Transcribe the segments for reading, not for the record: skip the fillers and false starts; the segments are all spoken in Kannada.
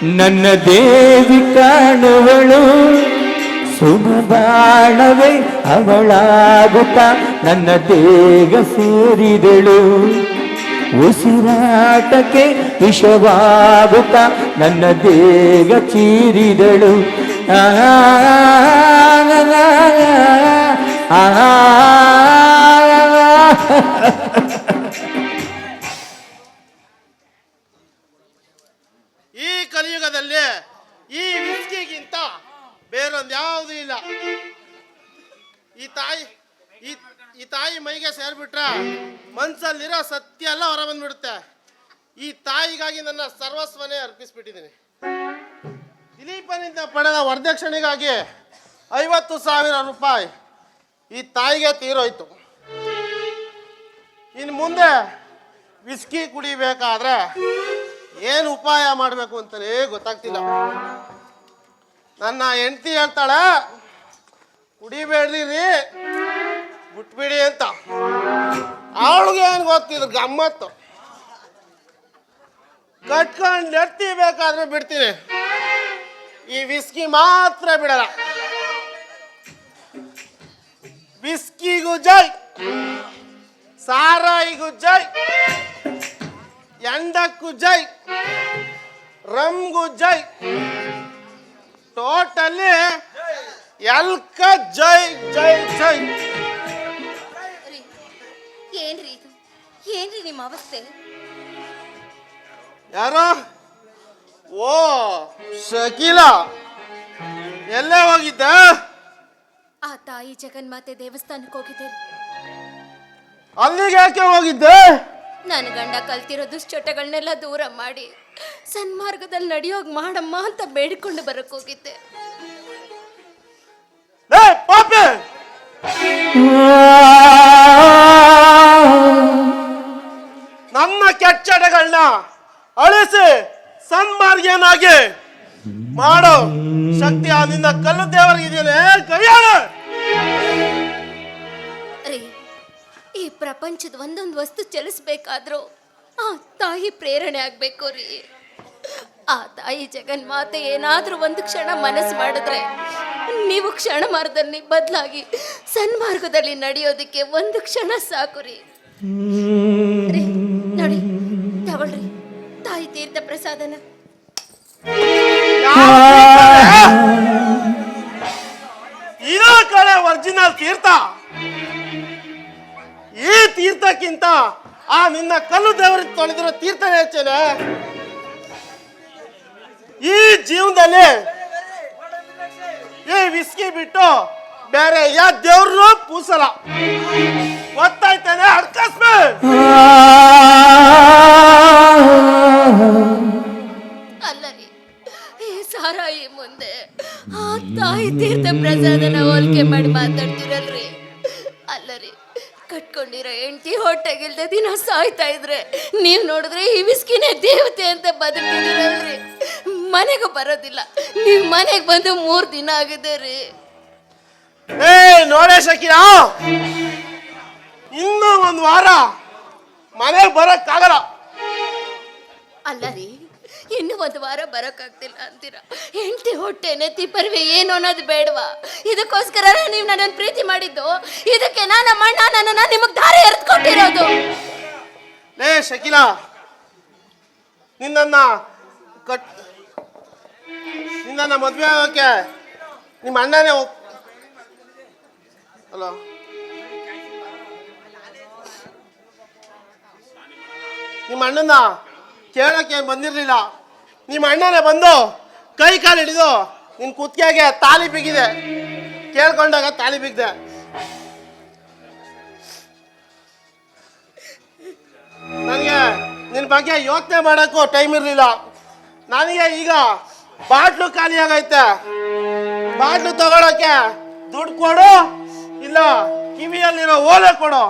ನನ್ನ ದೇವಿ ಕಾಣುವಳು ಸುಮಬಾಣವೇ ಅವಳಾಗುತ್ತ ನನ್ನ ದೇಹ ಸೇರಿದಳು ಉಸಿರಾಟಕ್ಕೆ ವಿಷವಾಗುತ್ತ ನನ್ನ ದೇಹ ಚೀರಿದಳು ಈ ಕಲಿಯುಗದಲ್ಲಿ ಈ ವಿಸ್ಕಿಗಿಂತ ಬೇರೊಂದು ಯಾವುದೂ ಇಲ್ಲ. ಈ ತಾಯಿ ಮೈಗೆ ಸೇರ್ಬಿಟ್ರೆ ಮನ್ಸಲ್ಲಿರೋ ಸತ್ಯ ಎಲ್ಲ ಹೊರ ಬಂದ್ಬಿಡುತ್ತೆ. ಈ ತಾಯಿಗಾಗಿ ನನ್ನ ಸರ್ವಸ್ವನೇ ಅರ್ಪಿಸ್ಬಿಟ್ಟಿದ್ದೀನಿ. ದಿಲೀಪನಿಂದ ಪಡೆದ ವರದಕ್ಷಿಣೆಗಾಗಿ 50,000 ರೂಪಾಯಿ ಈ ತಾಯಿಗೆ ತೀರೋಯ್ತು. ಇನ್ನು ಮುಂದೆ ವಿಸ್ಕಿ ಕುಡಿಬೇಕಾದ್ರೆ ಏನು ಉಪಾಯ ಮಾಡಬೇಕು ಅಂತಲೇ ಗೊತ್ತಾಗ್ತಿಲ್ಲ. ನನ್ನ ಹೆಂಡತಿ ಹೇಳ್ತಾಳೆ ಕುಡಿಬೇಡ್ರಿ ಬಿಟ್ಬಿಡಿ ಅಂತ. ಅವಳಿಗೆ ಏನು ಗೊತ್ತಿದ್ರು ಗಮ್ಮತ್ತು. ಕಟ್ಕೊಂಡು ಎತ್ತಿ ಬೇಕಾದ್ರೆ ಬಿಡ್ತೀನಿ, ಈ ವಿಸ್ಕಿ ಮಾತ್ರ ಬಿಡಲ್ಲ. ವಿಸ್ಕಿಗೂ ಜೈ, ಸಾರಾಯಿಗೂ ಜೈ, ಎಂಡಕ್ಕೂ ಜೈ, ರಮ್ಗೂ ಜೈ, ಟೋಟಲಿ ಎಲ್ಕ ಜೈ ಜೈ ಜೈ. ಏನ್ರಿ ಇದು? ಏನ್ರಿ ನಿಮ್ಮ ಅವಸ್ಥೆ? ಯಾರೋ ಓ ಶಕೀಲ, ಎಲ್ಲೇ ಹೋಗಿದ್ದ? ಆ ತಾಯಿ ಜಗನ್ಮಾತೆ ದೇವಸ್ಥಾನಕ್ಕೆ ಹೋಗಿದ್ದೆ. ಅಲ್ಲಿಗೆ ಯಾಕೆ ಹೋಗಿದ್ದೆ? ನನ್ನ ಗಂಡ ಕಲ್ತಿರೋ ದುಶ್ಚಟಗಳನ್ನೆಲ್ಲ ದೂರ ಮಾಡಿ ಸನ್ಮಾರ್ಗದಲ್ಲಿ ನಡೆಯೋಗ್ ಮಾಡಮ್ಮ ಅಂತ ಬೇಡಿಕೊಂಡು ಬರಕ್ ಹೋಗಿದ್ದೆ. ಪಾಪೆ, ನನ್ನ ಕೆಚ್ಚಡಗಳನ್ನ ಅಳಿಸಿ ಸನ್ಮಾರ್ಗನಾಗಿ ಮಾಡೋ ಶಕ್ತಿ ಆ ನಿನ್ನ ಕಲ್ಲು ದೇವರಿಗಿದೆಯೇ ಕೈಯಾಳ. ಈ ಪ್ರಪಂಚದ ಒಂದೊಂದು ವಸ್ತು ಚಲಿಸ್ಬೇಕಾದ್ರೂ ಆ ತಾಯಿ ಪ್ರೇರಣೆ ಆಗ್ಬೇಕು ರೀ. ಆ ತಾಯಿ ಜಗನ್ಮಾತೆ ಏನಾದ್ರೂ ಒಂದು ಕ್ಷಣ ಮನಸ್ಸು ಮಾಡಿದ್ರೆ ನೀವು ಕ್ಷಣ ಮಾರ್ಗದಲ್ಲಿ ಬದಲಾಗಿ ಸನ್ಮಾರ್ಗದಲ್ಲಿ ನಡೆಯೋದಕ್ಕೆ ಒಂದು ಕ್ಷಣ ಸಾಕು ರೀ. ನೋಡಿ ತಗೊಳ್ರಿ ತಾಯಿ ತೀರ್ಥ ಪ್ರಸಾದನ. ಇದೋ ಕಡೆ ಒರಿಜಿನಲ್ ತೀರ್ಥ. ಈ ತೀರ್ಥಕ್ಕಿಂತ ಆ ನಿನ್ನ ಕಲ್ಲು ದೇವರಿಗೆ ತೊಳೆದಿರೋ ತೀರ್ಥನೇ ಹೆಚ್ಚೇನೆ. ಈ ಜೀವನದಲ್ಲಿ ಈ ವಿಸ್ಕಿ ಬಿಟ್ಟು ಬೇರೆ ಯಾವ ದೇವ್ರನ್ನೂ ಪೂಸಲ್ಲ. ಗೊತ್ತಾಯ್ತಾನೆ? ಅಡ್ಕಸ್ಮೆ ಅಲ್ಲ ರೀ, ಈ ಸಾರಾಯಿ ಮುಂದೆ ಆ ತಾಯಿ ತೀರ್ಥ ಪ್ರಸಾದನ ಹೋಲಿಕೆ ಮಾಡಿ ಮಾತಾಡ್ತಿರಲ್ರಿ. ಅಲ್ಲ ರೀ, ಕಟ್ಕೊಂಡಿರೋ ಹೆಂಡತಿ ಹೊಟ್ಟೆಗಿಲ್ದೆ ದಿನ ಸಾಯ್ತಾ ಇದ್ರೆ ನೀವ್ ನೋಡಿದ್ರೆ ಈ ವಿಸ್ಕಿನೇ ದೇವತೆ ಅಂತ ಬದುಕಿದಿರಲ್ರಿ. ಮನೆಗೂ ಬರೋದಿಲ್ಲ. ನೀವ್ ಮನೆಗೆ ಬಂದು 3 ದಿನ ಆಗಿದೆ ರೀ. ನೋಡೇ ಶಕೀಲ, ಇನ್ನೂ 1 ವಾರ ಮನೆಗೆ ಬರಕ್ಕಾಗಲ್ಲ. ಅಲ್ಲ ರೀ, ಇನ್ನು 1 ವಾರ ಬರೋಕ್ಕಾಗ್ತಿಲ್ಲ ಅಂತೀರ. ಹೆಂಡತಿ ಹೊಟ್ಟೆ ನೆತ್ತಿ ಪರ್ವೆ ಏನು ಅನ್ನೋದು ಬೇಡವಾ? ಇದಕ್ಕೋಸ್ಕರ ನೀವು ನನ್ನನ್ನು ಪ್ರೀತಿ ಮಾಡಿದ್ದು. ಇದಕ್ಕೆ ನಮ್ಮ ಅಣ್ಣ ನನ್ನನ್ನು ನಿಮಗೆ ದಾರಿ ಎರೆದು ಕೊಟ್ಟಿರೋದು. ಶಕೀಲ, ನಿನ್ನ ಮದುವೆ ಆಗೋಕೆ ನಿಮ್ಮ ಅಣ್ಣನೇ ಅಲ್ಲ, ನಿಮ್ಮ ಅಣ್ಣನ ಕೇಳಕ್ಕೆ ಬಂದಿರಲಿಲ್ಲ. ನಿಮ್ಮ ಅಣ್ಣನೇ ಬಂದು ಕೈ ಕಾಲು ಹಿಡಿದು ನಿನ್ನ ಕುತ್ತಿಗೆಗೆ ತಾಳಿ ಬಿಗಿದೆ. ಕೇಳ್ಕೊಂಡಾಗ ತಾಳಿ ಬಿದ್ದೆ. ನನಗೆ ನಿನ್ನ ಬಗ್ಗೆ ಯೋಚನೆ ಮಾಡೋಕ್ಕೂ ಟೈಮ್ ಇರಲಿಲ್ಲ. ನನಗೆ ಈಗ ಬಾಟ್ಲು ಖಾಲಿ ಆಗೈತೆ. ಬಾಟ್ಲು ತಗೊಳಕ್ಕೆ ದುಡ್ಡು ಕೊಡು, ಇಲ್ಲ ಕಿವಿಯಲ್ಲಿರೋ ಓಲೆ ಕೊಡು.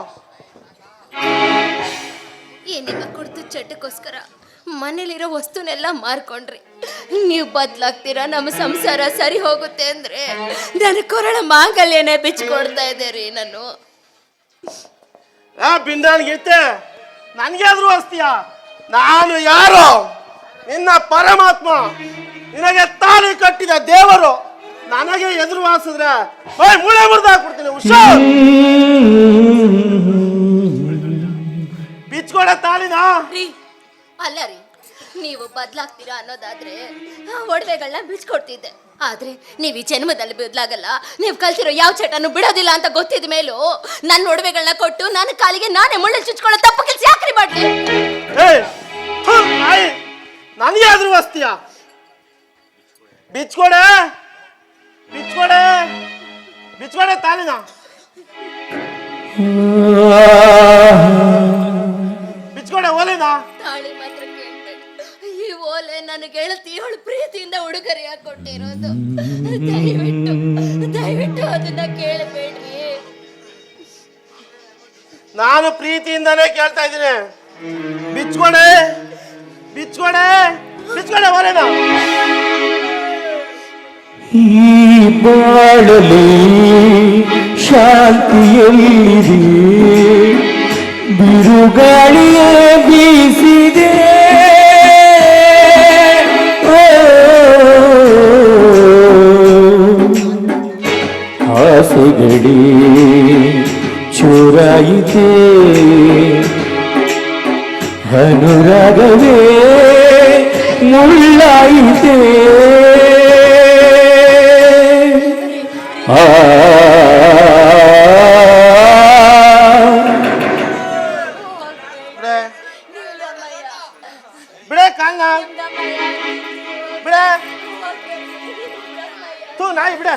ಏನಿಲ್ಲ ಕೊಡ್ತು ಚಟಕ್ಕೋಸ್ಕರ ಮನೇಲಿರೋ ವಸ್ತುನೆಲ್ಲ ಮಾರ್ಕೊಂಡ್ರಿ. ನೀವು ಬದಲಾಗ್ತೀರಾ, ನಮ್ಮ ಸಂಸಾರ ಸರಿ ಹೋಗುತ್ತೆ ಅಂದ್ರೆ ನನ್ನ ಕೊರಳ ಮಾಂಗಲ್ಯನೇ ಬಿಚ್ಕೊಡ್ತಾ ಇದ್ದೆ ರೀ. ನಾನು ಬಿಂದಾಣಿಗೆ ನನಗೆ ಆದ್ರೂ ಅಸ್ತೀಯ? ನಾನು ಯಾರು? ನಿನ್ನ ಪರಮಾತ್ಮ. ನಿನಗೆ ತಾಳಿ ಕಟ್ಟಿದ ದೇವರು ನನಗೆ ಎದುರು ವಾಸಿದ್ರೆ ಮೂಳೆ ಮುರಿದು ಹಾಕ್ಬಿಡ್ತೀನಿ. ಹುಷಾರ್. ಬಿಚ್ಕೊಡ ತಾಳಿನ. ರೀ ಅಲ್ಲ ರೀ, ನೀವು ಬದಲಾಗ್ತೀರಾ ಅನ್ನೋದಾದ್ರೆ ಒಡವೆಗಳನ್ನ ಬಿಚ್ಕೊಡ್ತಿದ್ದೆ. ಆದ್ರೆ ನೀವು ಈ ಜನ್ಮದಲ್ಲಿ ಬದಲಾಗಲ್ಲ, ನೀವು ಕಲ್ತಿರೋ ಯಾವ ಚಟನು ಬಿಡೋದಿಲ್ಲ ಅಂತ ಗೊತ್ತಿದ ಮೇಲೂ ನನ್ನ ಒಡವೆಗಳನ್ನ ಕೊಟ್ಟು ನನ್ನ ಕಾಲಿಗೆ ನಾನೇ ಮುಳ್ಳು ಚುಚ್ಕೊಳ್ಳೋ ತಪ್ಪು ಕೆಲಸ ಯಾಕ್ರಿ ಮಾಡ್ಲಿ? ನನಗೆ ಆದ್ರೂ ವಸ್ತಿಯ ಬಿಚ್ಕೊಡೆ ಬಿಚ್ಕೊಡೆ ಬಿಚ್ಕೊಡೆ ತಾಳಿನ. ಬಿಚ್ಕೊಡೆ ಓಲೆನ. ತಾಳಿ ಮಾತ್ರ ಕೇಳ್ಬೇಡಿ. ಈ ಓಲೆ ನನ್ನ ಗೆಳತಿ ಅವಳು ಪ್ರೀತಿಯಿಂದ ಉಡುಗೊರೆಯಾಗಿ ಕೊಟ್ಟಿರೋದು. ದಯವಿಟ್ಟು ದಯವಿಟ್ಟು ಅದನ್ನ ಕೇಳಬೇಡ್ರಿ. ನಾನು ಪ್ರೀತಿಯಿಂದಾನೇ ಕೇಳ್ತಾ ಇದ್ದೀನಿ. ಬಿಚ್ಕೊಡೆ ಬಿಚ್ಕೊಡೆ ಬಿಚ್ಕೊಡೆ ಓಲೆನ. ಈ ಬಾಳಲಿ ಶಾಂತಿಯಲ್ಲಿದೆ, ಬಿರುಗಾಳಿಯೇ ಬೀಸಿದೆ. ಆಸೆಗಡಿ ಚೂರಾಯಿತೆ, ಅನುರಾಗವೇ ಮುಳ್ಳಾಯಿತೆ. ಬಿಡೆ ಕಾಲ್ನ ಬಿಡೆ. ತೂ ನಾಯಿ ಬಿಡೆ.